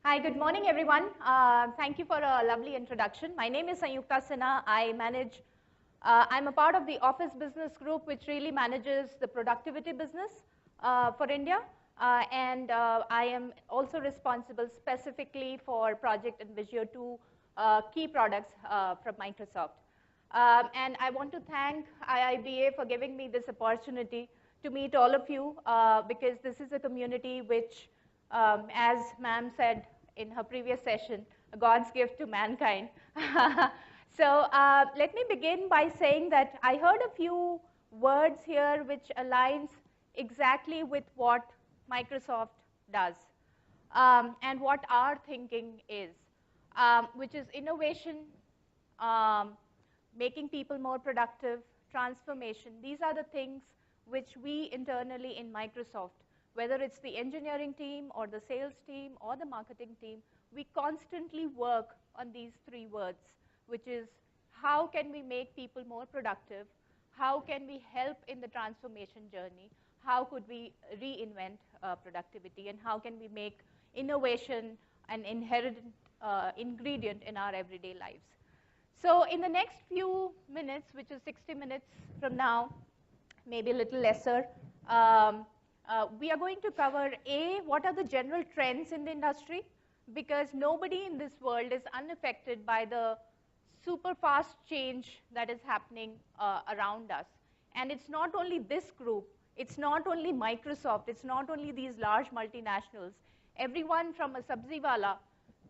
Hi, good morning, everyone. Thank you for a lovely introduction. My name is Sanyukta Sinha. I'm a part of the Office Business Group, which really manages the productivity business for India. I am also responsible specifically for Project and Visio 2 key products from Microsoft. And I want to thank IIBA for giving me this opportunity to meet all of you because this is a community which, as ma'am said in her previous session, God's gift to mankind. Let me begin by saying that I heard a few words here which aligns exactly with what Microsoft does and what our thinking is, which is innovation, making people more productive, transformation. These are the things which we internally in Microsoft, whether it's the engineering team or the sales team or the marketing team, we constantly work on these three words, which is how can we make people more productive, how can we help in the transformation journey, how could we reinvent productivity, and how can we make innovation an inherent ingredient in our everyday lives. So in the next few minutes, which is 60 minutes from now, maybe a little lesser, we are going to cover what are the general trends in the industry, because nobody in this world is unaffected by the super fast change that is happening around us. And it's not only this group, it's not only Microsoft, it's not only these large multinationals. Everyone from a sabziwala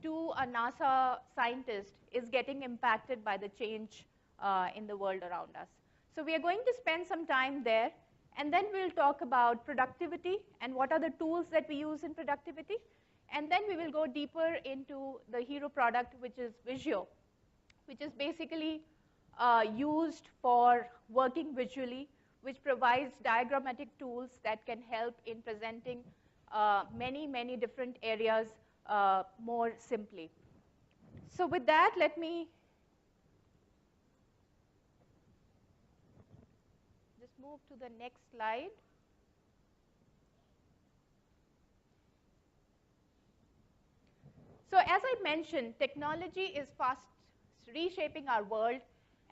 to a NASA scientist is getting impacted by the change in the world around us. So we are going to spend some time there, and then we'll talk about productivity and what are the tools that we use in productivity. And then we will go deeper into the hero product, which is Visio, which is basically used for working visually, which provides diagrammatic tools that can help in presenting many, many different areas more simply. So with that, let me just move to the next slide. So as I mentioned, technology is fast reshaping our world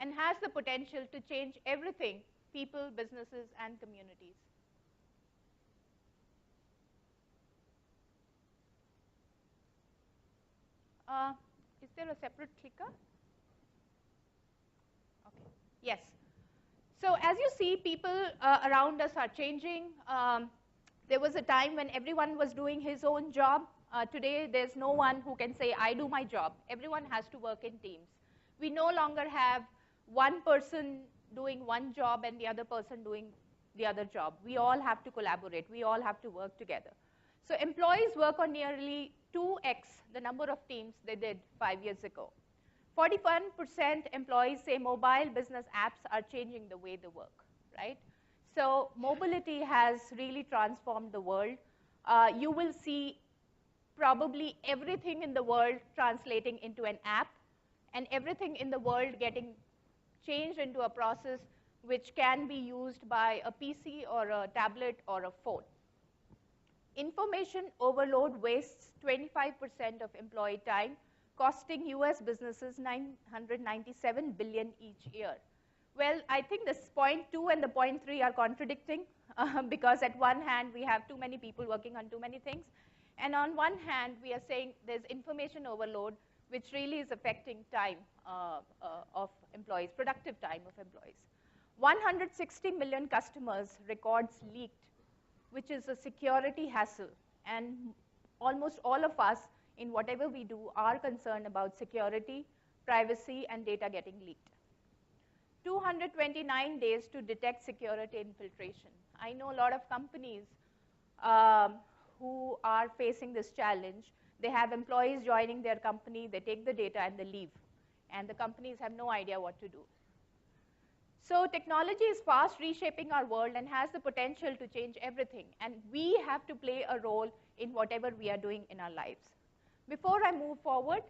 and has the potential to change everything, people, businesses, and communities. Is there a separate clicker? Okay. Yes. So as you see, people around us are changing. There was a time when everyone was doing his own job. Today, there's no one who can say, I do my job. Everyone has to work in teams. We no longer have one person doing one job and the other person doing the other job. We all have to collaborate. We all have to work together. So employees work on nearly 2x the number of teams they did 5 years ago. 41% employees say mobile business apps are changing the way they work, right? So mobility has really transformed the world. You will see probably everything in the world translating into an app, and everything in the world getting changed into a process which can be used by a PC or a tablet or a phone. Information overload wastes 25% of employee time, costing US businesses $997 billion each year. Well, I think this point 2 and the point 3 are contradicting because at one hand, we have too many people working on too many things. And on one hand, we are saying there's information overload, which really is affecting time of employees, productive time of employees. 160 million customers records leaked, which is a security hassle. And almost all of us, in whatever we do, are concerned about security, privacy, and data getting leaked. 229 days to detect security infiltration. I know a lot of companies who are facing this challenge. They have employees joining their company, they take the data and they leave. And the companies have no idea what to do. So technology is fast reshaping our world and has the potential to change everything. And we have to play a role in whatever we are doing in our lives. Before I move forward,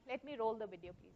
let me roll the video, please.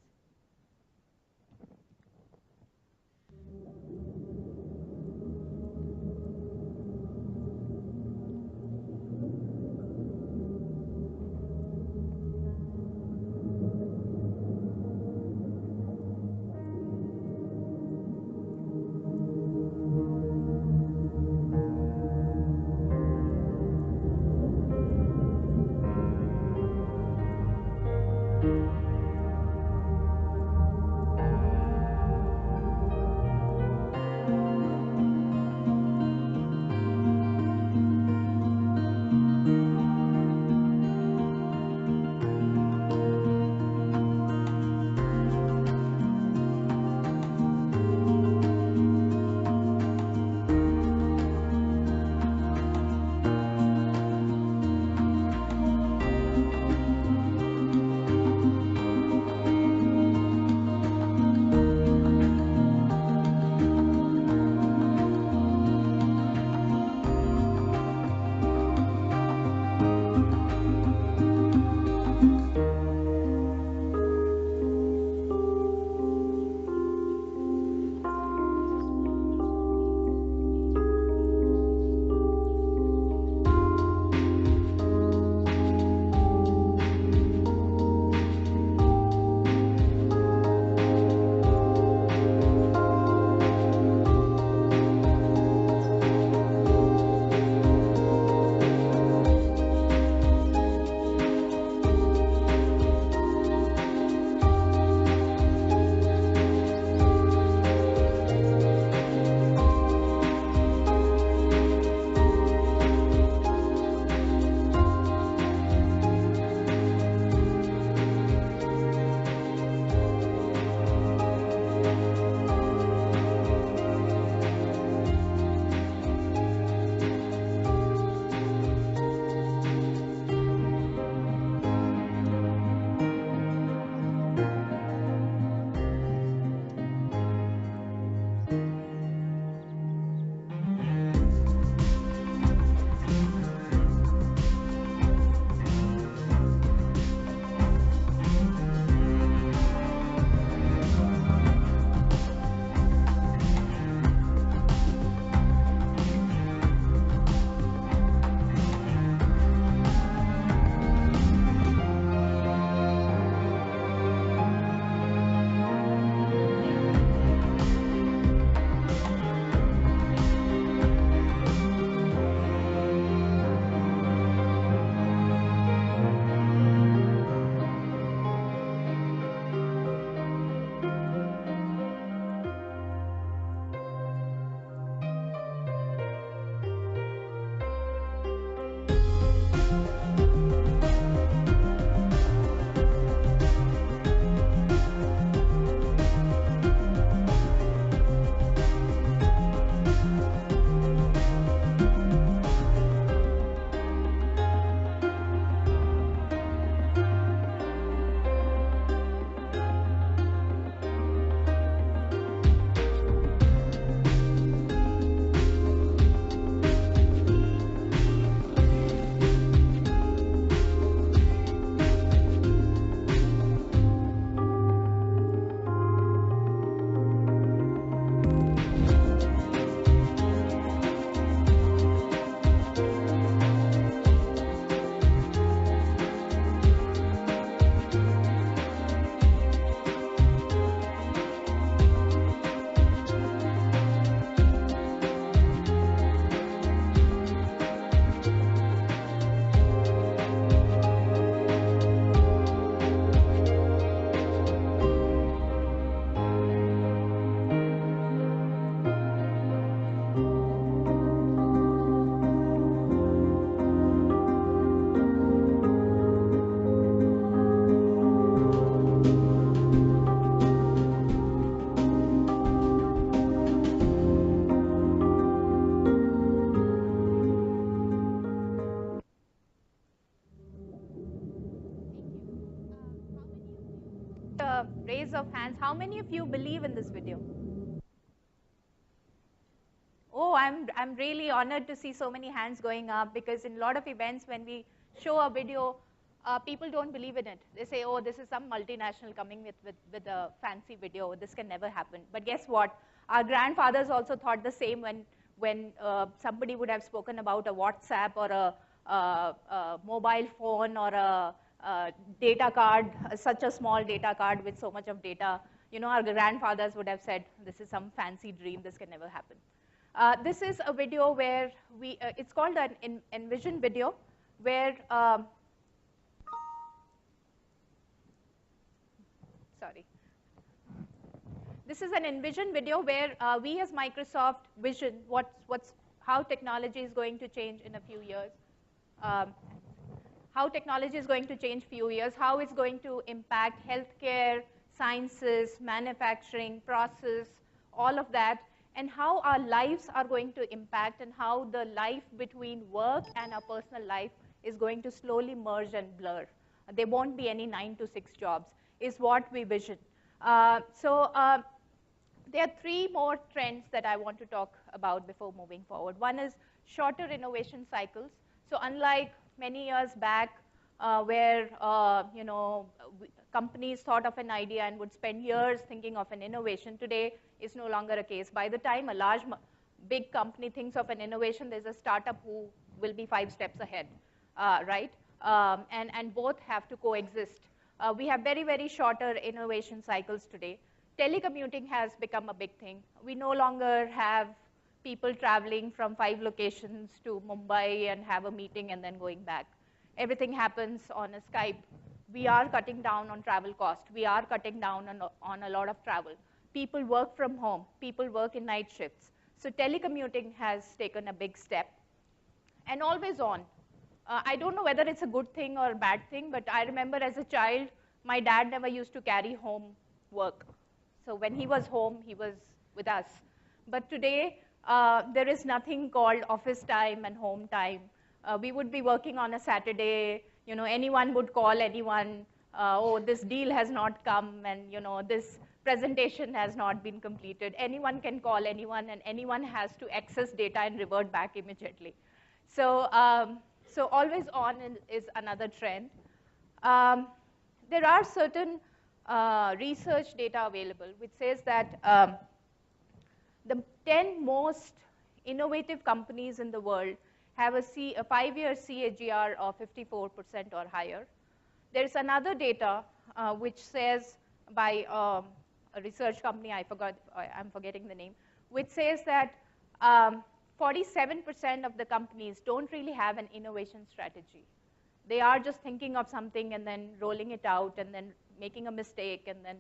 a raise of hands. How many of you believe in this video? Oh, I'm really honored to see so many hands going up, because in a lot of events when we show a video, people don't believe in it. They say, oh, this is some multinational coming with a fancy video. This can never happen. But guess what? Our grandfathers also thought the same when somebody would have spoken about a WhatsApp or a mobile phone or a data card, such a small data card with so much of data. You know, our grandfathers would have said, this is some fancy dream. This can never happen. This is a video where it's called an Envision video, where, sorry. This is an Envision video where we as Microsoft vision how technology is going to change in a few years. How technology is going to change few years, how it's going to impact healthcare, sciences, manufacturing, process, all of that, and how our lives are going to impact, and how the life between work and our personal life is going to slowly merge and blur. There won't be any 9 to 6 jobs, is what we vision. There are 3 more trends that I want to talk about before moving forward. One is shorter innovation cycles. So unlike many years back, where companies thought of an idea and would spend years thinking of an innovation, today is no longer a case. By the time a big company thinks of an innovation, there's a startup who will be 5 steps ahead, right? And both have to coexist. We have very, very shorter innovation cycles today. Telecommuting has become a big thing. We no longer have people traveling from 5 locations to Mumbai and have a meeting and then going back. Everything happens on a Skype. We are cutting down on travel cost. We are cutting down on a lot of travel. People work from home. People work in night shifts. So telecommuting has taken a big step. And always on. I don't know whether it's a good thing or a bad thing, but I remember as a child, my dad never used to carry home work. So when he was home, he was with us. But today, there is nothing called office time and home time. We would be working on a Saturday. Anyone would call anyone. Oh, this deal has not come, and this presentation has not been completed. Anyone can call anyone, and anyone has to access data and revert back immediately. So always on is another trend. There are certain research data available, which says that the 10 most innovative companies in the world have a 5-year CAGR of 54% or higher. There's another data which says by a research company, I'm forgetting the name, which says that 47% of the companies don't really have an innovation strategy. They are just thinking of something and then rolling it out and then making a mistake and then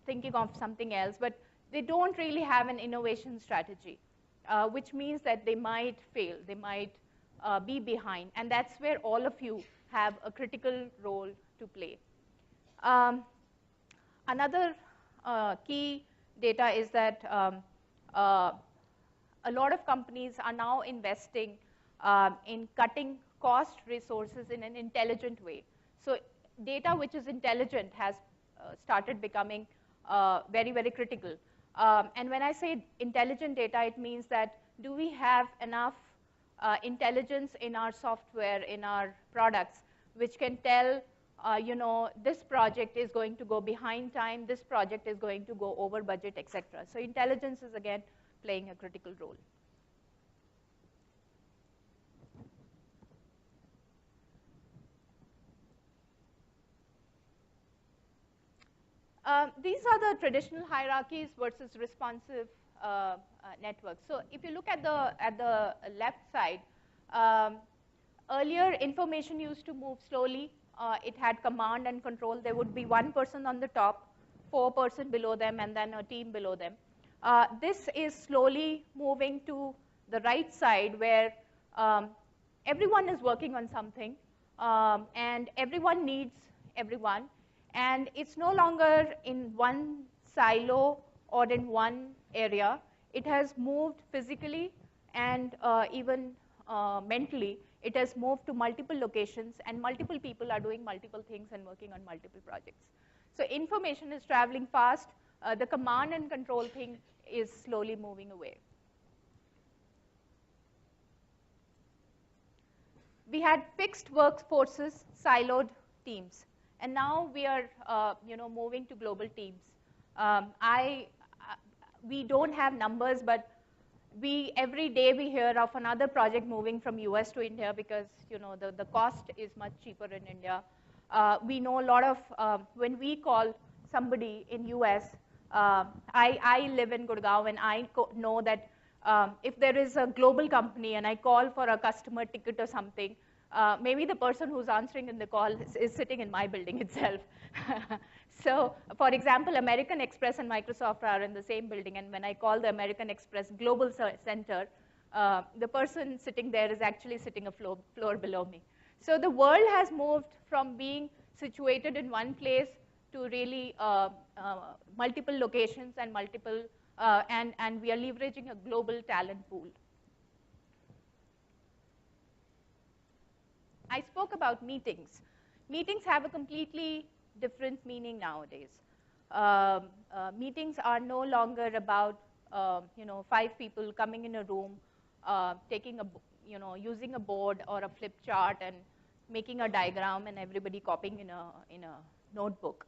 thinking of something else, but they don't really have an innovation strategy, which means that they might fail, they might be behind, and that's where all of you have a critical role to play. Another key data is that a lot of companies are now investing in cutting cost resources in an intelligent way. So data which is intelligent has started becoming very, very critical. And when I say intelligent data, it means that do we have enough intelligence in our software, in our products, which can tell, this project is going to go behind time, this project is going to go over budget, etc. So intelligence is, again, playing a critical role. These are the traditional hierarchies versus responsive networks. So if you look at the left side, earlier information used to move slowly. It had command and control. There would be one person on the top, 4 persons below them, and then a team below them. This is slowly moving to the right side, where everyone is working on something, and everyone needs everyone. And it's no longer in one silo or in one area. It has moved physically and even mentally. It has moved to multiple locations, and multiple people are doing multiple things and working on multiple projects. So information is traveling fast. The command and control thing is slowly moving away. We had fixed workforces, siloed teams, and now we are moving to global teams. We don't have numbers, but every day we hear of another project moving from US to India because the cost is much cheaper in India. We know a lot of, when we call somebody in US, I live in Gurgaon, and I know that if there is a global company and I call for a customer ticket or something, maybe the person who's answering in the call is sitting in my building itself. So, for example, American Express and Microsoft are in the same building, and when I call the American Express Global Center, the person sitting there is actually sitting a floor below me. So the world has moved from being situated in one place to really multiple locations and and we are leveraging a global talent pool. I spoke about meetings. Meetings have a completely different meaning nowadays. Meetings are no longer about 5 people coming in a room, using a board or a flip chart and making a diagram and everybody copying in a notebook.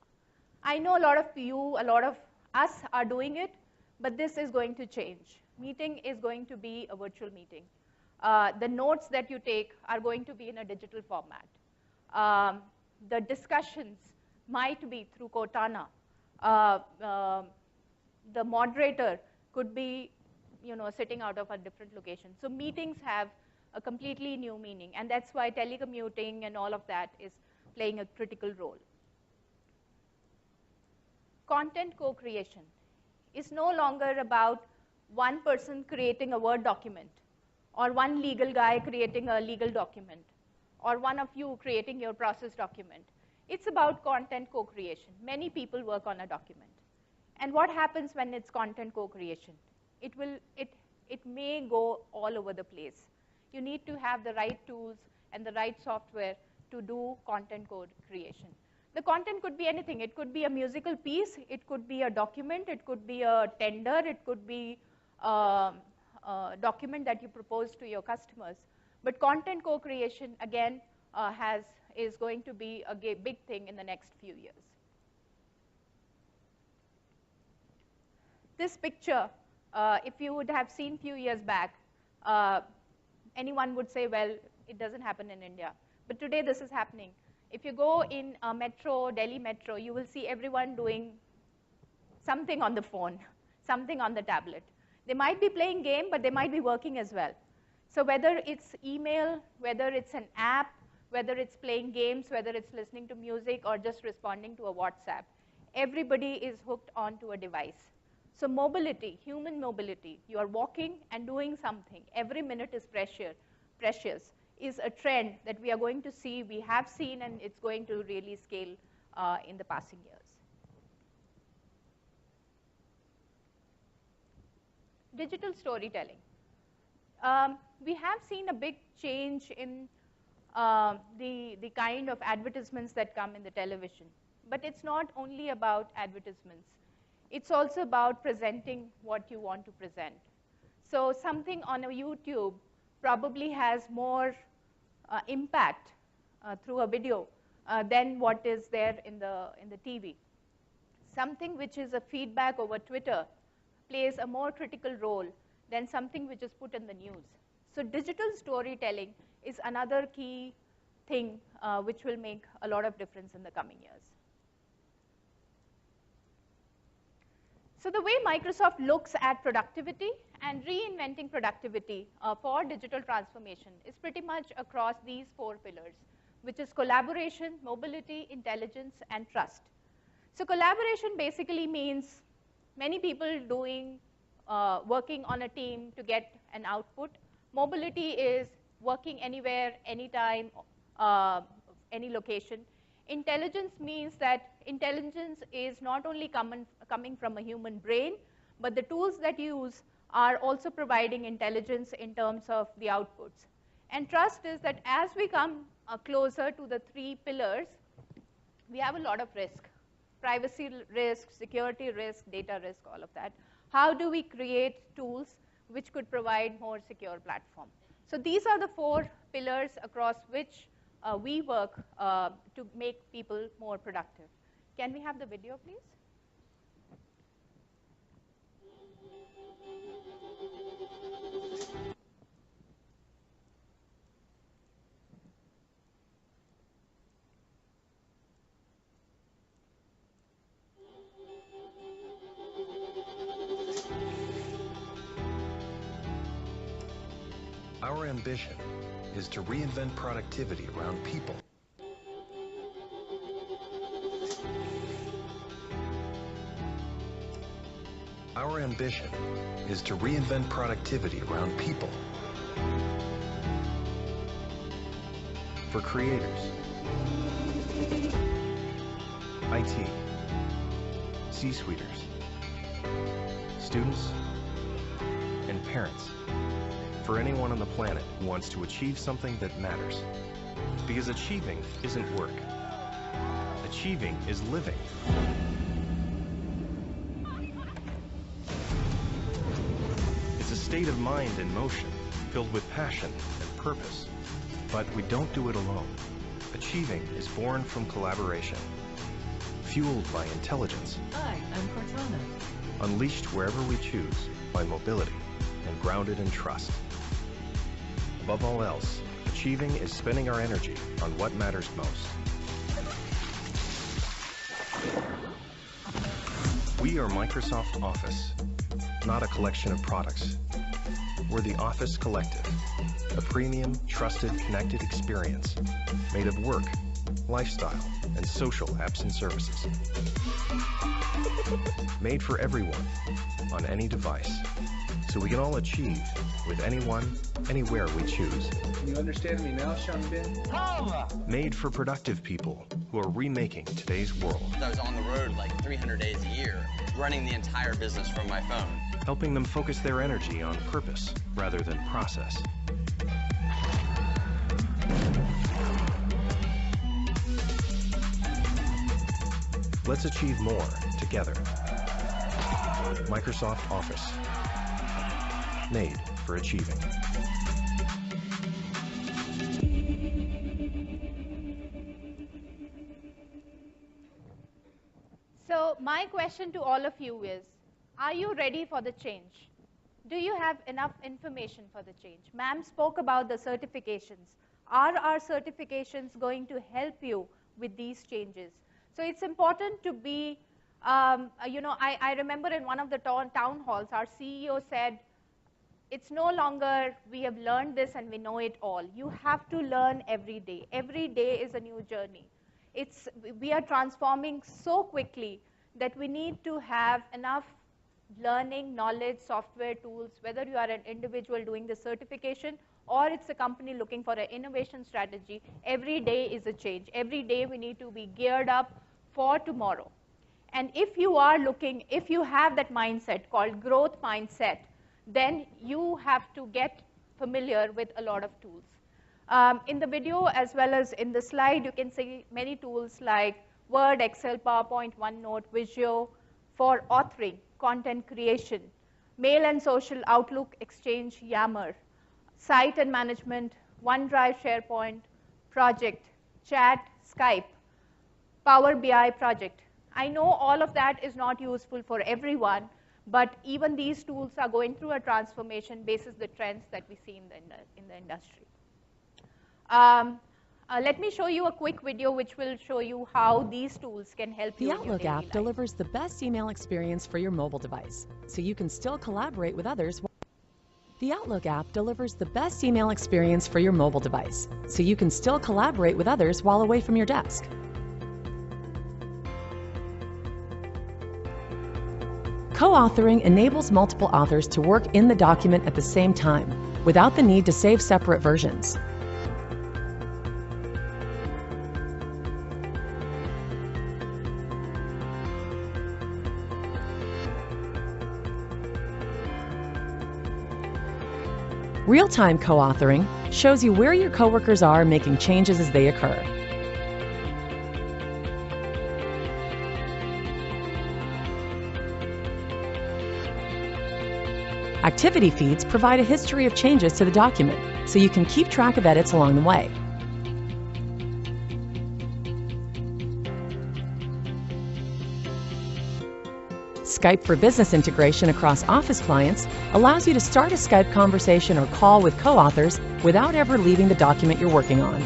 I know a lot of us are doing it, but this is going to change. Meeting is going to be a virtual meeting. The notes that you take are going to be in a digital format. The discussions might be through Cortana. The moderator could be sitting out of a different location. So meetings have a completely new meaning, and that's why telecommuting and all of that is playing a critical role. Content co-creation is no longer about one person creating a Word document, or one legal guy creating a legal document, or one of you creating your process document. It's about content co-creation. Many people work on a document. And what happens when it's content co-creation? It may go all over the place. You need to have the right tools and the right software to do content co-creation. The content could be anything. It could be a musical piece. It could be a document. It could be a tender. It could be a document that you propose to your customers. But content co-creation, again, is going to be a big thing in the next few years. This picture, if you would have seen a few years back, anyone would say, well, it doesn't happen in India. But today, this is happening. If you go in Metro, Delhi Metro, you will see everyone doing something on the phone, something on the tablet. They might be playing game, but they might be working as well. So whether it's email, whether it's an app, whether it's playing games, whether it's listening to music, or just responding to a WhatsApp, everybody is hooked onto a device. So mobility, human mobility, you are walking and doing something. Every minute is precious, is a trend that we are going to see, we have seen, and it's going to really scale in the passing years. Digital storytelling. We have seen a big change in the kind of advertisements that come in the television. But it's not only about advertisements. It's also about presenting what you want to present. So something on a YouTube probably has more impact through a video than what is there in the TV. Something which is a feedback over Twitter plays a more critical role than something which is put in the news. So digital storytelling is another key thing which will make a lot of difference in the coming years. So the way Microsoft looks at productivity and reinventing productivity for digital transformation is pretty much across these 4 pillars, which is collaboration, mobility, intelligence, and trust. So collaboration basically means many people working on a team to get an output. Mobility is working anywhere, anytime, any location. Intelligence means that intelligence is not only coming from a human brain, but the tools that you use are also providing intelligence in terms of the outputs. And trust is that as we come closer to the 3 pillars, we have a lot of risk. privacy risk, security risk, data risk, all of that. How do we create tools which could provide more secure platform? So these are the 4 pillars across which we work to make people more productive. Can we have the video, please? Our ambition is to reinvent productivity around people. Our ambition is to reinvent productivity around people. For creators, IT, C-suiters, students, and parents. For anyone on the planet who wants to achieve something that matters. Because achieving isn't work. Achieving is living. It's a state of mind in motion, filled with passion and purpose. But we don't do it alone. Achieving is born from collaboration, fueled by intelligence. Hi, I'm Cortana. Unleashed wherever we choose by mobility and grounded in trust. Above all else, achieving is spending our energy on what matters most. We are Microsoft Office, not a collection of products. We're the Office Collective, a premium, trusted, connected experience made of work, lifestyle, and social apps and services. Made for everyone, on any device, so we can all achieve with anyone, anywhere we choose. Can you understand me now, Shangbin? Made for productive people who are remaking today's world. I was on the road like 300 days a year, running the entire business from my phone. Helping them focus their energy on purpose rather than process. Let's achieve more together. Microsoft Office. Made for achieving. So my question to all of you is, are you ready for the change? Do you have enough information for the change? Ma'am spoke about the certifications. Are our certifications going to help you with these changes? So it's important to be, I remember in one of the town halls, our CEO said, it's no longer we have learned this and we know it all. You have to learn every day. Every day is a new journey. We are transforming so quickly that we need to have enough learning, knowledge, software, tools, whether you are an individual doing the certification or it's a company looking for an innovation strategy. Every day is a change. Every day we need to be geared up for tomorrow. And if you are looking, if you have that mindset called growth mindset, then you have to get familiar with a lot of tools. In the video as well as in the slide, you can see many tools like Word, Excel, PowerPoint, OneNote, Visio for authoring, content creation, mail and social, Outlook, Exchange, Yammer, site and management, OneDrive, SharePoint, Project, Chat, Skype, Power BI project. I know all of that is not useful for everyone, but even these tools are going through a transformation basis the trends that we see in the industry. Let me show you a quick video which will show you how these tools can help you. The Outlook app delivers the best email experience for your mobile device, so you can still collaborate with others. The Outlook app delivers the best email experience for your mobile device, so you can still collaborate with others while away from your desk. Co-authoring enables multiple authors to work in the document at the same time, without the need to save separate versions. Real-time co-authoring shows you where your coworkers are making changes as they occur. Activity feeds provide a history of changes to the document, so you can keep track of edits along the way. Skype for Business integration across Office clients allows you to start a Skype conversation or call with co-authors without ever leaving the document you're working on.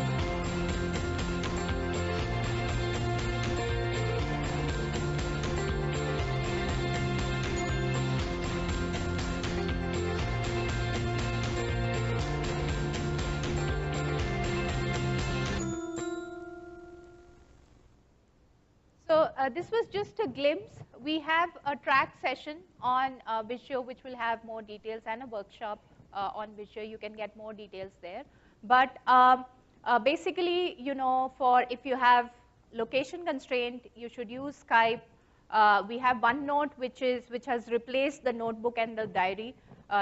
So this was just a glimpse. We have a track session on Visio, which will have more details, and a workshop on Visio. You can get more details there. But basically, you know, for if you have location constraint, you should use Skype. We have OneNote, which has replaced the notebook and the diary.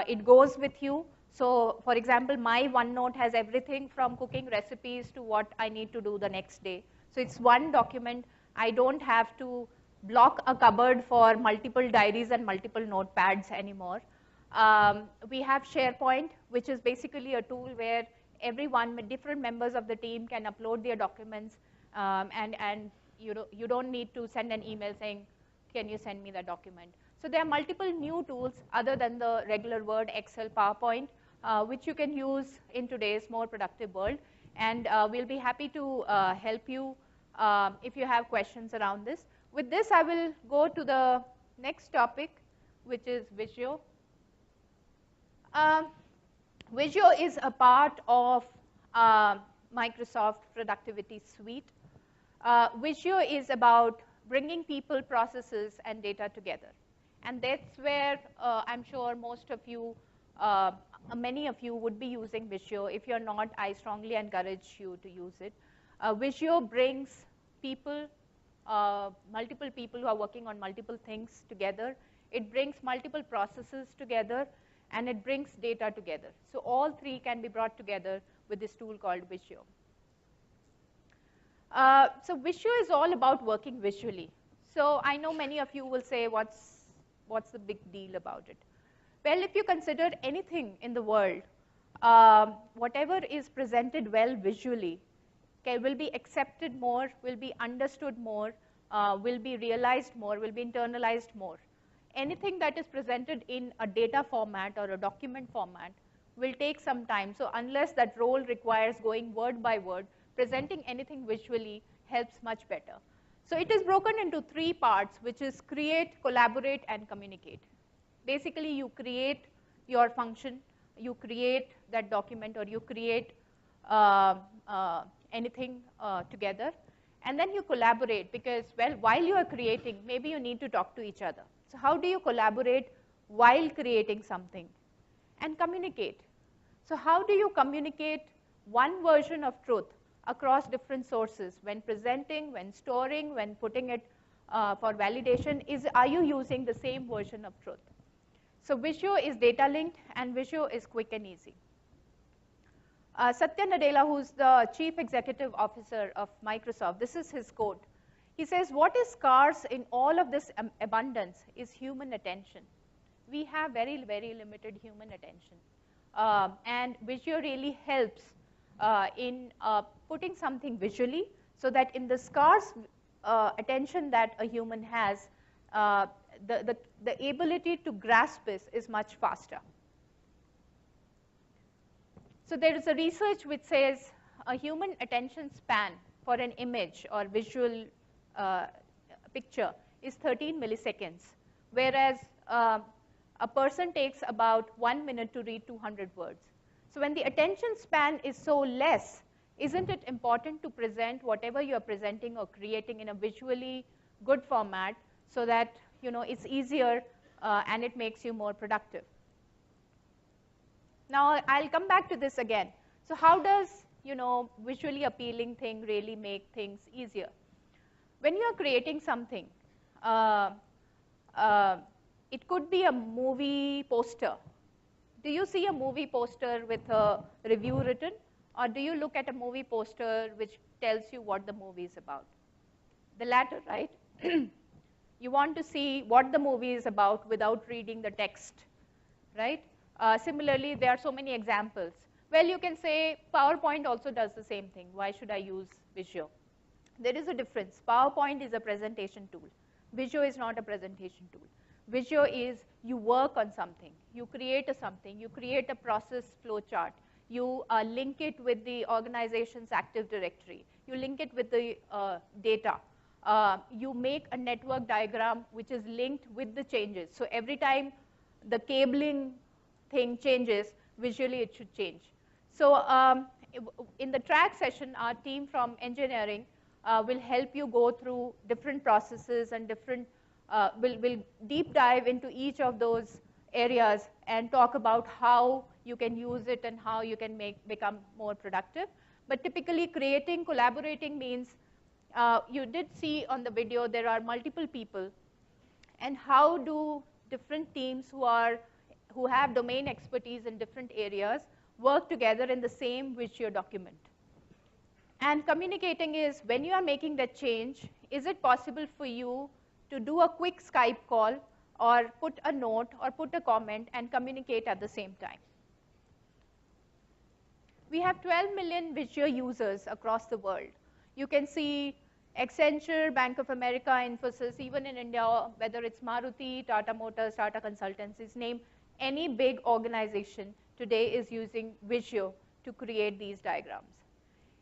It goes with you. So, for example, my OneNote has everything from cooking recipes to what I need to do the next day. So it's one document. I don't have to block a cupboard for multiple diaries and multiple notepads anymore. We have SharePoint, which is basically a tool where everyone, different members of the team, can upload their documents, and you don't need to send an email saying, can you send me the document? So there are multiple new tools other than the regular Word, Excel, PowerPoint, which you can use in today's more productive world. And we'll be happy to help you if you have questions around this. With this, I will go to the next topic, which is Visio. Visio is a part of Microsoft Productivity Suite. Visio is about bringing people, processes, and data together. And that's where I'm sure most of you, many of you would be using Visio. If you're not, I strongly encourage you to use it. Visio brings people, multiple people who are working on multiple things together. It brings multiple processes together, and it brings data together. So all three can be brought together with this tool called Visio. So Visio is all about working visually. So I know many of you will say, what's the big deal about it? Well, if you consider anything in the world, whatever is presented well visually, will be accepted more, will be understood more, will be realized more, will be internalized more. Anything that is presented in a data format or a document format will take some time. So unless that role requires going word by word, presenting anything visually helps much better. So it is broken into three parts, which is create, collaborate, and communicate. Basically, you create your function, you create that document, or you create anything together, and then you collaborate because, well, while you are creating, maybe you need to talk to each other. So how do you collaborate while creating something? And communicate. So how do you communicate one version of truth across different sources when presenting, when storing, when putting it for validation? Are you using the same version of truth? So Visio is data linked, and Visio is quick and easy. Satya Nadella, who's the Chief Executive Officer of Microsoft, this is his quote. He says, what is scarce in all of this abundance is human attention. We have very, very limited human attention. And Visio really helps in putting something visually so that in the scarce attention that a human has, the ability to grasp this is much faster. So there is a research which says a human attention span for an image or visual picture is 13 milliseconds, whereas a person takes about 1 minute to read 200 words. So when the attention span is so less, isn't it important to present whatever you're presenting or creating in a visually good format so that it's easier and it makes you more productive? Now, I'll come back to this again. So how does visually appealing thing really make things easier? When you're creating something, it could be a movie poster. Do you see a movie poster with a review written? Or do you look at a movie poster which tells you what the movie is about? The latter, right? You want to see what the movie is about without reading the text. right? Similarly, there are so many examples. Well, you can say PowerPoint also does the same thing. Why should I use Visio? There is a difference. PowerPoint is a presentation tool. Visio is not a presentation tool. Visio is you work on something. You create something. You create a process flow chart. You link it with the organization's Active Directory. You link it with the data. You make a network diagram which is linked with the changes. So every time the cabling thing changes, visually it should change. So in the track session, our team from engineering will help you go through different processes and different, will deep dive into each of those areas and talk about how you can use it and how you can become more productive. But typically creating, collaborating means, you did see on the video, there are multiple people. And how do different teams who have domain expertise in different areas work together in the same Visio document? And communicating is, when you are making that change, is it possible for you to do a quick Skype call or put a note or put a comment and communicate at the same time? We have 12 million Visio users across the world. You can see Accenture, Bank of America, Infosys, even in India, whether it's Maruti, Tata Motors, Tata Consultancies, name any big organization today is using Visio to create these diagrams.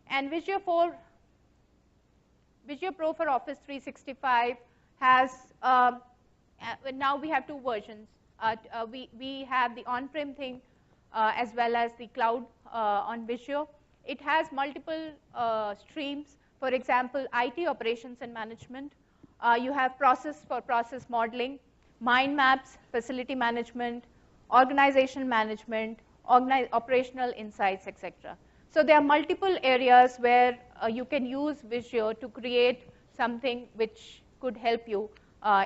And Visio Pro for Office 365 has, now we have two versions. We have the on-prem thing as well as the cloud on Visio. It has multiple streams. For example, IT operations and management. You have process for process modeling, mind maps, facility management, organizational management, operational insights, etc. So there are multiple areas where you can use Visio to create something which could help you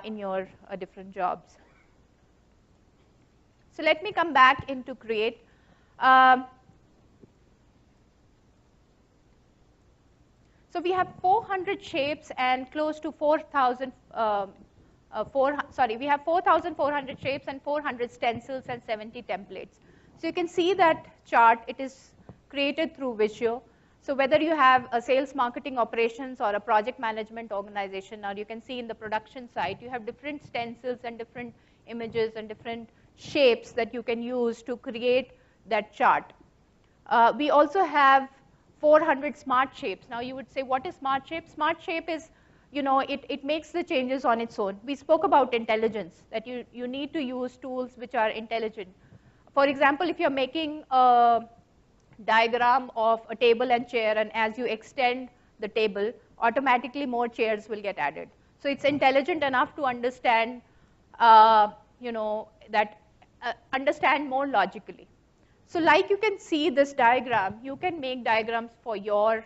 in your different jobs. So let me come back into Create. So we have 400 shapes and close to 4,000, we have 4,400 shapes and 400 stencils and 70 templates. So you can see that chart, it is created through Visio. So whether you have a sales marketing operations or a project management organization, or you can see in the production side, you have different stencils and different images and different shapes that you can use to create that chart. We also have 400 smart shapes. Now you would say, what is smart shape? Smart shape is, it makes the changes on its own. We spoke about intelligence, that you need to use tools which are intelligent. For example, if you're making a diagram of a table and chair, and as you extend the table, automatically more chairs will get added. So it's intelligent enough to understand, understand more logically. So like you can see this diagram, you can make diagrams for your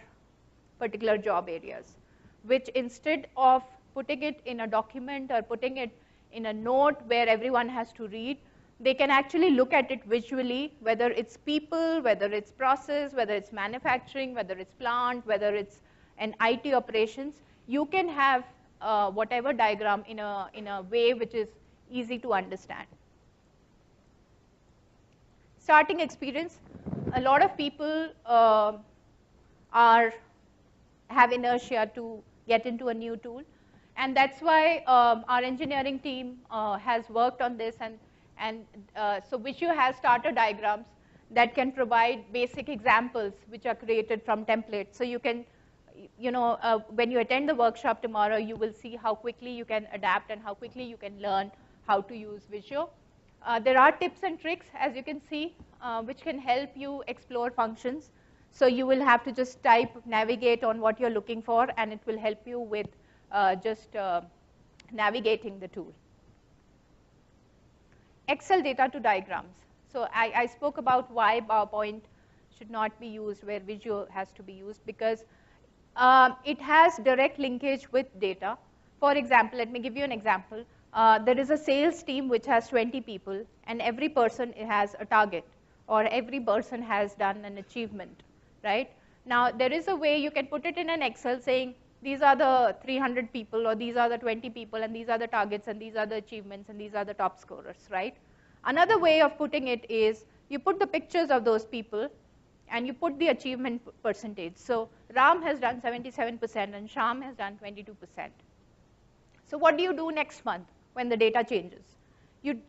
particular job areas, which instead of putting it in a document or putting it in a note where everyone has to read, they can actually look at it visually, whether it's people, whether it's process, whether it's manufacturing, whether it's plant, whether it's an IT operations. You can have whatever diagram in a way which is easy to understand. Starting experience, a lot of people have inertia to get into a new tool, and that's why our engineering team has worked on this, and so Visio has starter diagrams that can provide basic examples which are created from templates. So you can, when you attend the workshop tomorrow, you will see how quickly you can adapt and how quickly you can learn how to use Visio. There are tips and tricks, as you can see, which can help you explore functions. So you will have to just type navigate on what you're looking for, and it will help you with just navigating the tool. Excel data to diagrams. So I spoke about why PowerPoint should not be used where Visio has to be used, because it has direct linkage with data. For example, let me give you an example. There is a sales team which has 20 people, and every person has a target, or every person has done an achievement, right? Now, there is a way you can put it in an Excel saying, these are the 300 people, or these are the 20 people, and these are the targets, and these are the achievements, and these are the top scorers, right? Another way of putting it is you put the pictures of those people and you put the achievement percentage. So Ram has done 77% and Sham has done 22%. So what do you do next month when the data changes? You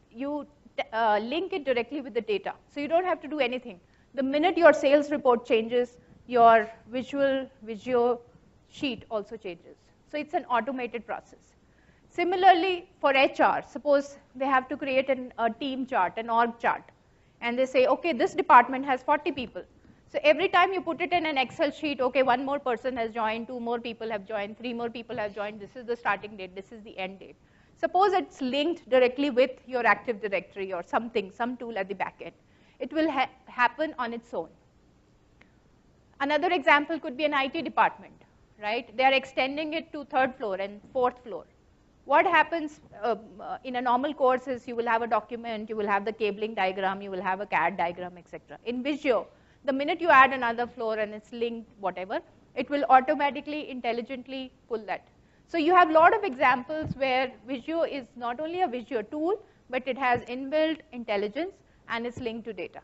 link it directly with the data. So you don't have to do anything. The minute your sales report changes, your Visio sheet also changes. So it's an automated process. Similarly, for HR, suppose they have to create a team chart, an org chart, and they say, okay, this department has 40 people. So every time you put it in an Excel sheet, okay, one more person has joined, 2 more people have joined, 3 more people have joined, this is the starting date, this is the end date. Suppose it's linked directly with your Active Directory or something, some tool at the back end. It will happen on its own. Another example could be an IT department, right? They are extending it to 3rd floor and 4th floor. What happens in a normal course is you will have a document, you will have the cabling diagram, you will have a CAD diagram, etc. In Visio, the minute you add another floor and it's linked, whatever, it will automatically, intelligently pull that. So you have a lot of examples where Visio is not only a Visio tool, but it has inbuilt intelligence and it's linked to data.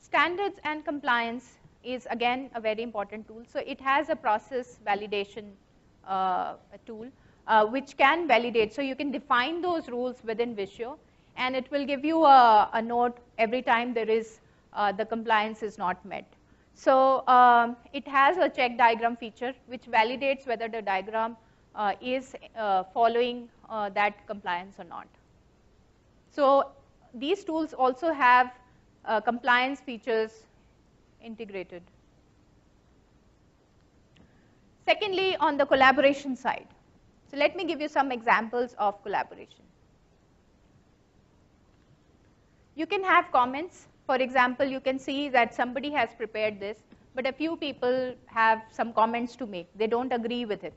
Standards and compliance is again a very important tool. So it has a process validation tool which can validate. So you can define those rules within Visio and it will give you a note every time there is the compliance is not met. So it has a check diagram feature which validates whether the diagram is following that compliance or not. So these tools also have compliance features integrated. Secondly, on the collaboration side. So let me give you some examples of collaboration. You can have comments. For example, you can see that somebody has prepared this, but a few people have some comments to make. They don't agree with it.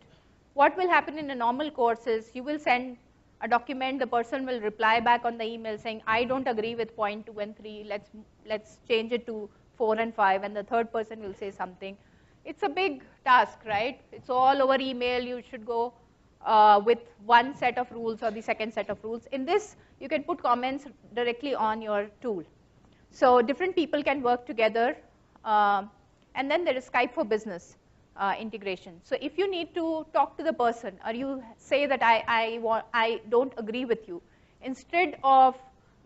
What will happen in a normal course is you will send a document, the person will reply back on the email saying, I don't agree with point 2 and 3, let's change it to 4 and 5, and the third person will say something. It's a big task, right? It's all over email, you should go with one set of rules or the second set of rules. In this, you can put comments directly on your tool. So different people can work together, and then there is Skype for Business integration. So if you need to talk to the person or you say that I don't agree with you, instead of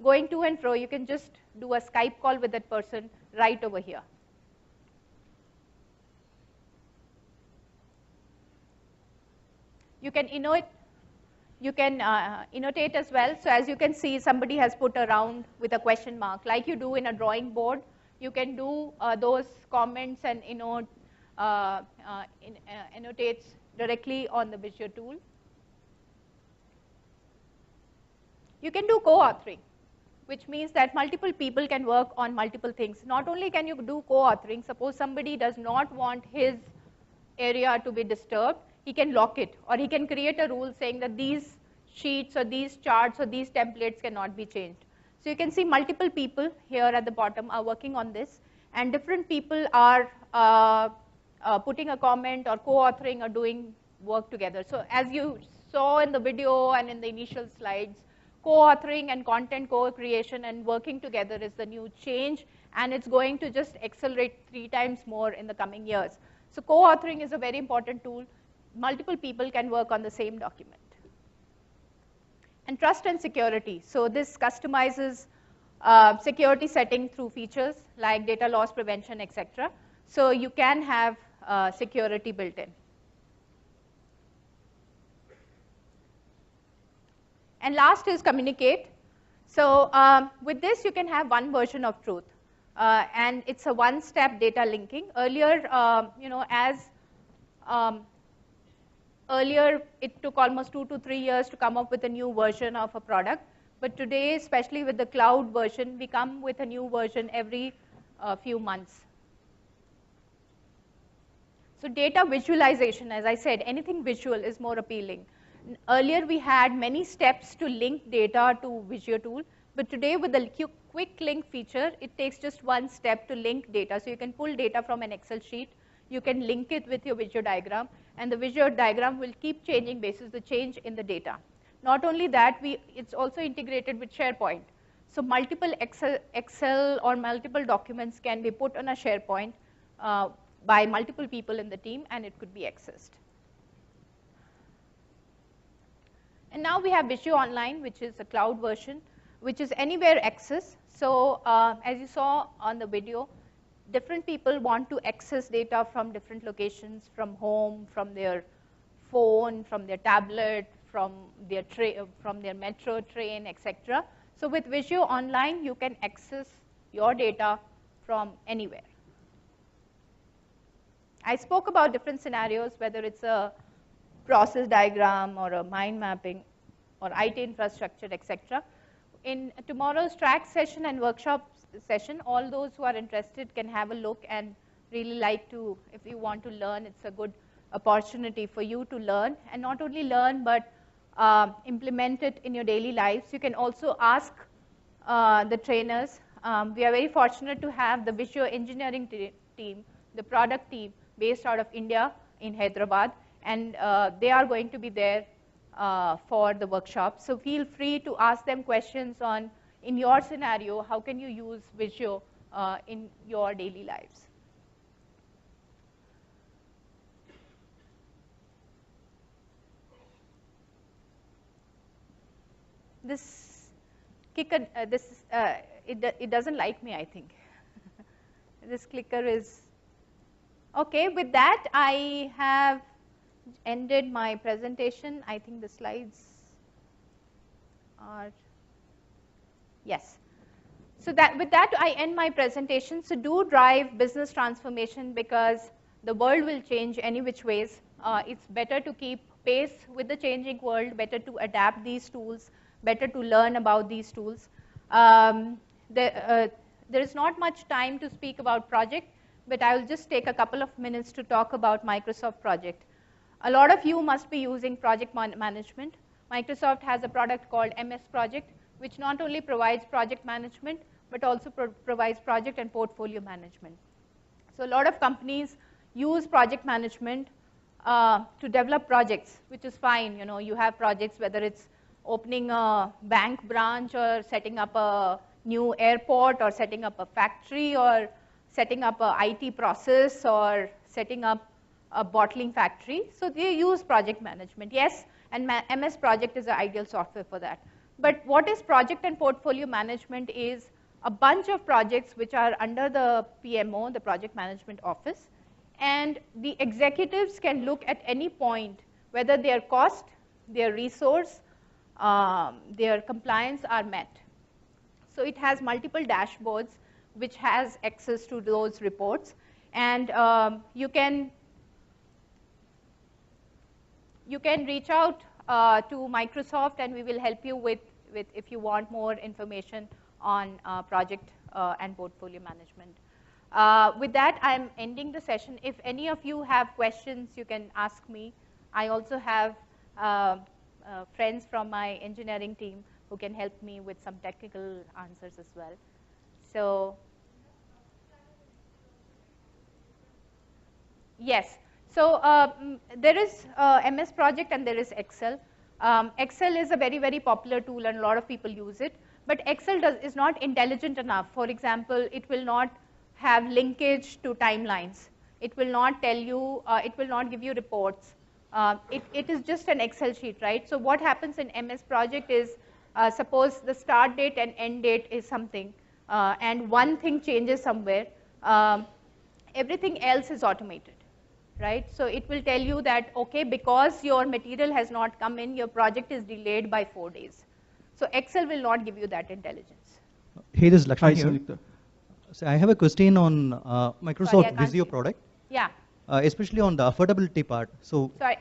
going to and fro, you can just do a Skype call with that person right over here. You can annotate as well. So as you can see, somebody has put a round with a question mark. Like you do in a drawing board, you can do those comments and annotates directly on the Visio tool. You can do co-authoring, which means that multiple people can work on multiple things. Not only can you do co-authoring, suppose somebody does not want his area to be disturbed, he can lock it, or he can create a rule saying that these sheets or these charts or these templates cannot be changed. So you can see multiple people here at the bottom are working on this, and different people are putting a comment or co-authoring or doing work together. So as you saw in the video and in the initial slides, co-authoring and content co-creation and working together is the new change, and it's going to just accelerate 3 times more in the coming years. So co-authoring is a very important tool. Multiple people can work on the same document. And trust and security. So this customizes security setting through features like data loss prevention, etc. So you can have security built in. And last is communicate. So with this, you can have one version of truth. And it's a one-step data linking. Earlier, earlier, it took almost 2 to 3 years to come up with a new version of a product. But today, especially with the cloud version, we come with a new version every few months. So data visualization, as I said, anything visual is more appealing. Earlier, we had many steps to link data to Visio tool. But today, with the quick link feature, it takes just one step to link data. So you can pull data from an Excel sheet. you can link it with your Visio diagram, and the Visio diagram will keep changing basis the change in the data. Not only that, it's also integrated with SharePoint. So multiple Excel or multiple documents can be put on a SharePoint by multiple people in the team, and it could be accessed. And now we have Visio Online, which is a cloud version, which is anywhere access. So as you saw on the video, different people want to access data from different locations, from home, from their phone, from their tablet, from their metro, train, etc. So with Visio Online, you can access your data from anywhere. I spoke about different scenarios, whether it's a process diagram or a mind mapping or IT infrastructure, etc. In tomorrow's track session and workshop session, all those who are interested can have a look and really like to, if you want to learn, it's a good opportunity for you to learn, and not only learn, but implement it in your daily lives. You can also ask the trainers. We are very fortunate to have the Visio engineering team, the product team, based out of India in Hyderabad, and they are going to be there for the workshop. So feel free to ask them questions on, in your scenario, how can you use Visio in your daily lives. This clicker, it doesn't like me, I think. This clicker is, okay, with that, I have ended my presentation. I think the slides are, yes. So with that, I end my presentation. So do drive business transformation, because the world will change any which ways. It's better to keep pace with the changing world, better to adapt these tools, better to learn about these tools. There is not much time to speak about project, but I will just take a couple of minutes to talk about Microsoft Project. A lot of you must be using project management. Microsoft has a product called MS Project, which not only provides project management, but also provides project and portfolio management. So a lot of companies use project management to develop projects, which is fine. You know, you have projects, whether it's opening a bank branch or setting up a new airport or setting up a factory or setting up a IT process or setting up a bottling factory. So they use project management, yes, and MS Project is the ideal software for that. But what is project and portfolio management is a bunch of projects which are under the PMO, the Project Management Office, and the executives can look at any point whether their cost, their resource, their compliance are met. So it has multiple dashboards which has access to those reports, and you can reach out to Microsoft, and we will help you with if you want more information on project and portfolio management. With that, I'm ending the session. If any of you have questions, you can ask me. I also have friends from my engineering team who can help me with some technical answers as well. So, yes. So there is MS Project and there is Excel. Excel is a very, very popular tool, and a lot of people use it. But Excel is not intelligent enough. For example, it will not have linkage to timelines. It will not tell you, it will not give you reports. It is just an Excel sheet, right? So what happens in MS Project is, suppose the start date and end date is something, and one thing changes somewhere, everything else is automated, right? So it will tell you that, okay, because your material has not come in, your project is delayed by 4 days. So Excel will not give you that intelligence. Hey, this is Lakshmi Hi, here. Sunita. So I have a question on Microsoft Sorry, Visio product, Yeah. Especially on the affordability part. So Sorry,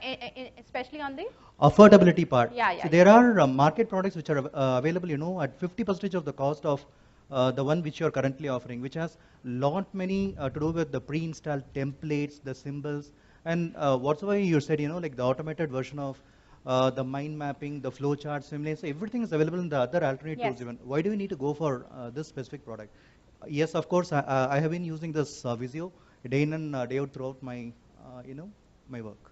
especially on the? affordability part. Yeah. So there are market products which are available, you know, at 50% of the cost of the one which you are currently offering, which has lot many to do with the pre-installed templates, the symbols, and whatsoever you said, you know, like the automated version of the mind mapping, the flow chart, simulations, everything is available in the other alternate tools even. Why do we need to go for this specific product? Yes, of course, I have been using this Visio. day in and day out throughout my, my work.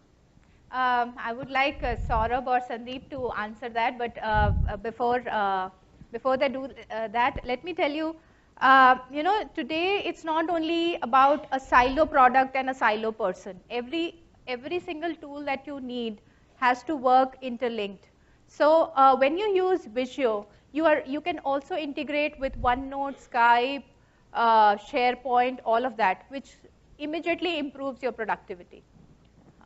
I would like Saurabh or Sandeep to answer that, but before they do that, let me tell you, today it's not only about a silo product and a silo person. Every single tool that you need has to work interlinked. So when you use Visio, you can also integrate with OneNote, Skype, SharePoint, all of that, which immediately improves your productivity.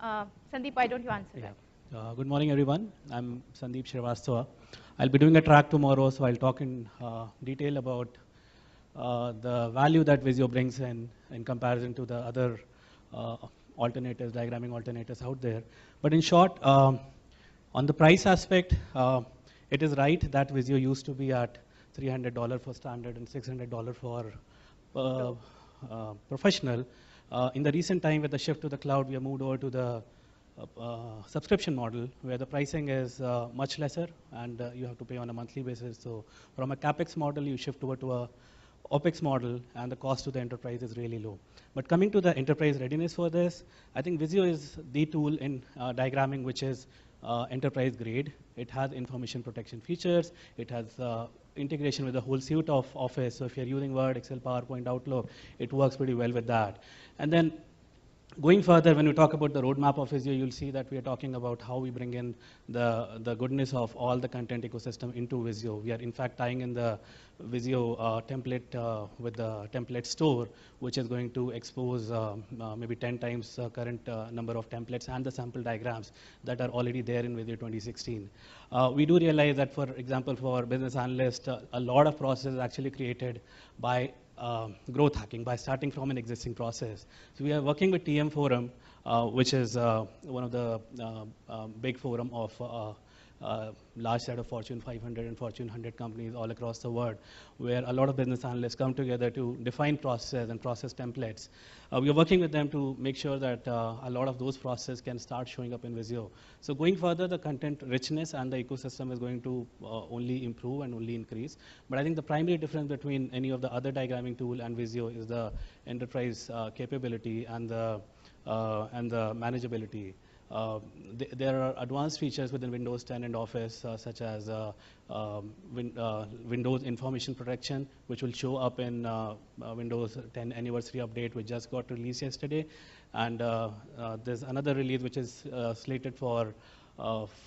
Sandeep, why don't you answer that? Good morning, everyone. I'm Sandeep Srivastava. I'll be doing a track tomorrow, so I'll talk in detail about the value that Visio brings in comparison to the other alternatives, diagramming alternatives out there. But in short, on the price aspect, it is right that Visio used to be at $300 for standard and $600 for professional. In the recent time, with the shift to the cloud, we have moved over to the subscription model, where the pricing is much lesser, and you have to pay on a monthly basis. So from a CapEx model, you shift over to a OpEx model, and the cost to the enterprise is really low. But coming to the enterprise readiness for this, I think Visio is the tool in diagramming which is enterprise grade. It has information protection features. It has integration with the whole suite of Office. So if you're using Word, Excel, PowerPoint, Outlook, it works pretty well with that. And then going further, when we talk about the roadmap of Visio, you'll see that we are talking about how we bring in the goodness of all the content ecosystem into Visio. We are in fact tying in the Visio template with the template store, which is going to expose maybe 10 times current number of templates and the sample diagrams that are already there in Visio 2016. We do realize that, for example, for business analysts, a lot of process is actually created by growth hacking, by starting from an existing process. So we are working with TM Forum, which is one of the big forum of large set of Fortune 500 and Fortune 100 companies all across the world, where a lot of business analysts come together to define processes and process templates. We are working with them to make sure that a lot of those processes can start showing up in Visio. So going further, the content richness and the ecosystem is going to only improve and only increase. But I think the primary difference between any of the other diagramming tool and Visio is the enterprise capability and the manageability. There are advanced features within Windows 10 and Office, such as Windows Information Protection, which will show up in Windows 10 Anniversary Update, which just got released yesterday. And there's another release which is slated for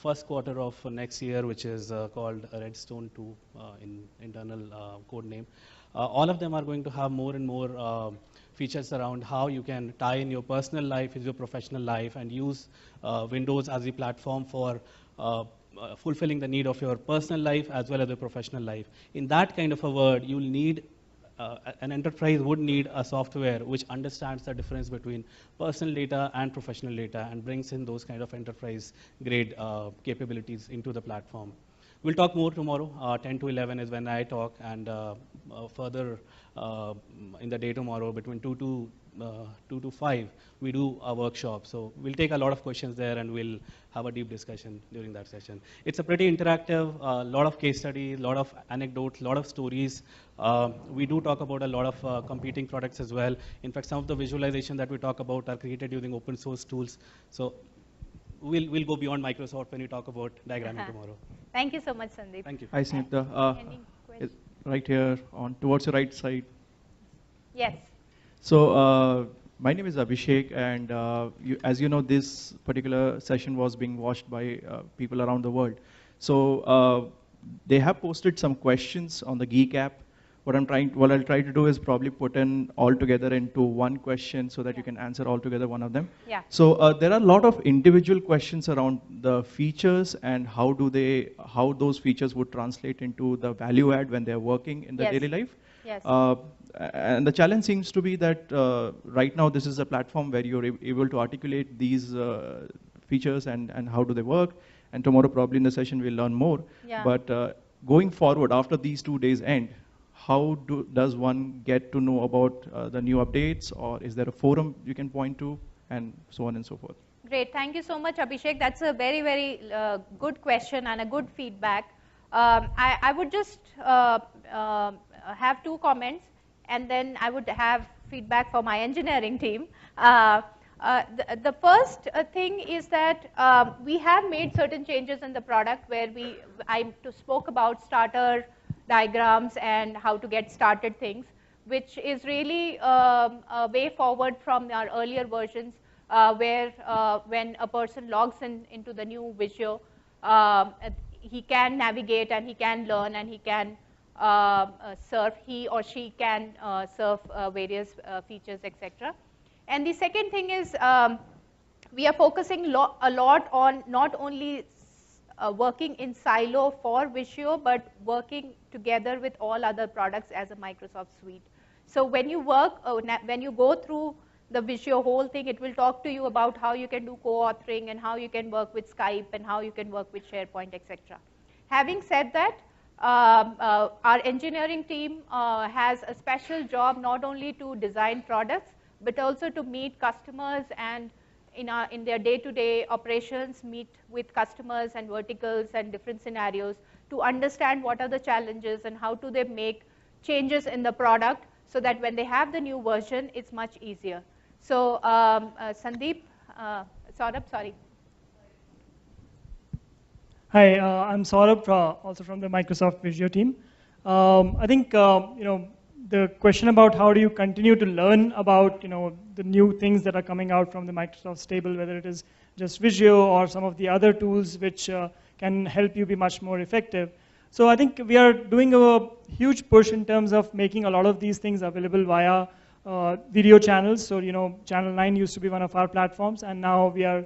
first quarter of next year, which is called Redstone 2 in internal code name. All of them are going to have more and more features around how you can tie in your personal life with your professional life and use Windows as the platform for fulfilling the need of your personal life as well as your professional life. In that kind of a world, you'll need an enterprise would need a software which understands the difference between personal data and professional data and brings in those kind of enterprise grade capabilities into the platform. We'll talk more tomorrow. 10 to 11 is when I talk, and further in the day tomorrow between 2 to 5, we do a workshop. So we'll take a lot of questions there and we'll have a deep discussion during that session. It's a pretty interactive, a lot of case studies, a lot of anecdotes, a lot of stories. We do talk about a lot of competing products as well. In fact, some of the visualization that we talk about are created using open source tools. So we'll go beyond Microsoft when we talk about diagramming tomorrow. Thank you so much, Sandeep. Thank you. Hi, Snigdha. Any questions? Right here on towards your right side. Yes. So my name is Abhishek, and as you know, this particular session was being watched by people around the world. So they have posted some questions on the Geek app. What I'll try to do is probably put in all together into one question so that you can answer all together one of them. Yeah. So there are a lot of individual questions around the features and how those features would translate into the value add when they're working in the daily life. Yes. And the challenge seems to be that right now this is a platform where you're able to articulate these features and how do they work. And tomorrow probably in the session we'll learn more. Yeah. But going forward after these 2 days end, how does one get to know about the new updates, or is there a forum you can point to, and so on and so forth? Great. Thank you so much, Abhishek. That's a very, very good question and a good feedback. I would just have 2 comments. and then I would have feedback for my engineering team. The first thing is that we have made certain changes in the product where I spoke about starter diagrams and how to get started things, which is really a way forward from our earlier versions where when a person logs into the new Visio, he can navigate and he can learn and he can surf, he or she can surf various features, etc. And the second thing is we are focusing a lot on not only working in silo for Visio, but working together with all other products as a Microsoft suite. So when you work, when you go through the Visio whole thing, it will talk to you about how you can do co-authoring and how you can work with Skype and how you can work with SharePoint, etc. Having said that, our engineering team has a special job not only to design products, but also to meet customers and in their day-to-day operations, meet with customers and verticals and different scenarios to understand what are the challenges and how do they make changes in the product so that when they have the new version, it's much easier. So Sandeep, Saurabh, sorry. Hi, I'm Saurabh, also from the Microsoft Visio team. I think the question about how do you continue to learn about the new things that are coming out from the Microsoft stable, whether it is just Visio or some of the other tools which can help you be much more effective. So I think we are doing a huge push in terms of making a lot of these things available via video channels. So Channel 9 used to be one of our platforms, and now we are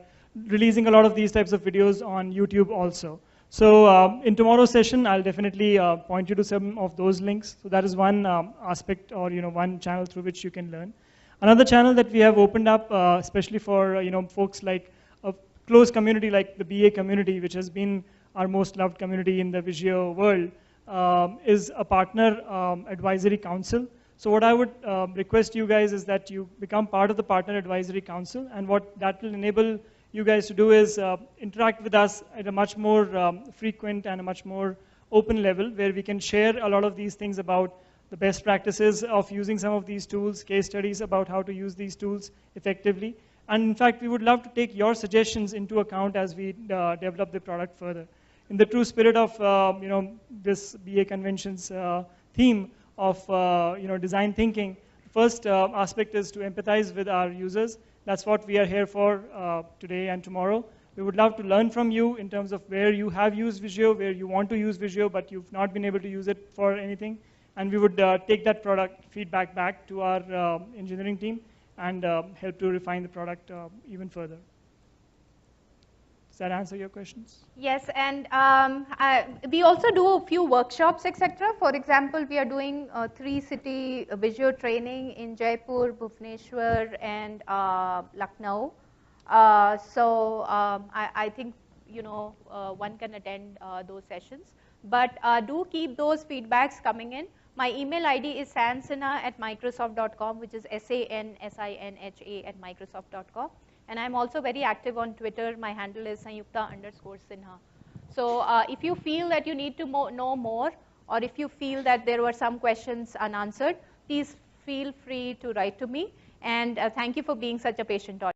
releasing a lot of these types of videos on YouTube also. So in tomorrow's session, I'll definitely point you to some of those links. So that is one aspect or one channel through which you can learn. Another channel that we have opened up, especially for folks like a close community like the BA community, which has been our most loved community in the Visio world, is a partner advisory council. So what I would request you guys is that you become part of the partner advisory council, and what that will enable you guys to do is interact with us at a much more frequent and a much more open level, where we can share a lot of these things about the best practices of using some of these tools, case studies about how to use these tools effectively. And in fact, we would love to take your suggestions into account as we develop the product further. In the true spirit of this BA Convention's theme of design thinking, the first aspect is to empathize with our users. That's what we are here for today and tomorrow. We would love to learn from you in terms of where you have used Visio, where you want to use Visio, but you've not been able to use it for anything. And we would take that product feedback back to our engineering team and help to refine the product even further. Does that answer your questions? Yes, and we also do a few workshops, etc. For example, we are doing 3-city Visio training in Jaipur, Bhubaneswar, and Lucknow. So I think one can attend those sessions. But do keep those feedbacks coming in. My email ID is sansinha@microsoft.com, which is sansinha@microsoft.com. And I'm also very active on Twitter. My handle is Sanyukta_Sinha. So if you feel that you need to know more, or if you feel that there were some questions unanswered, please feel free to write to me. And thank you for being such a patient audience.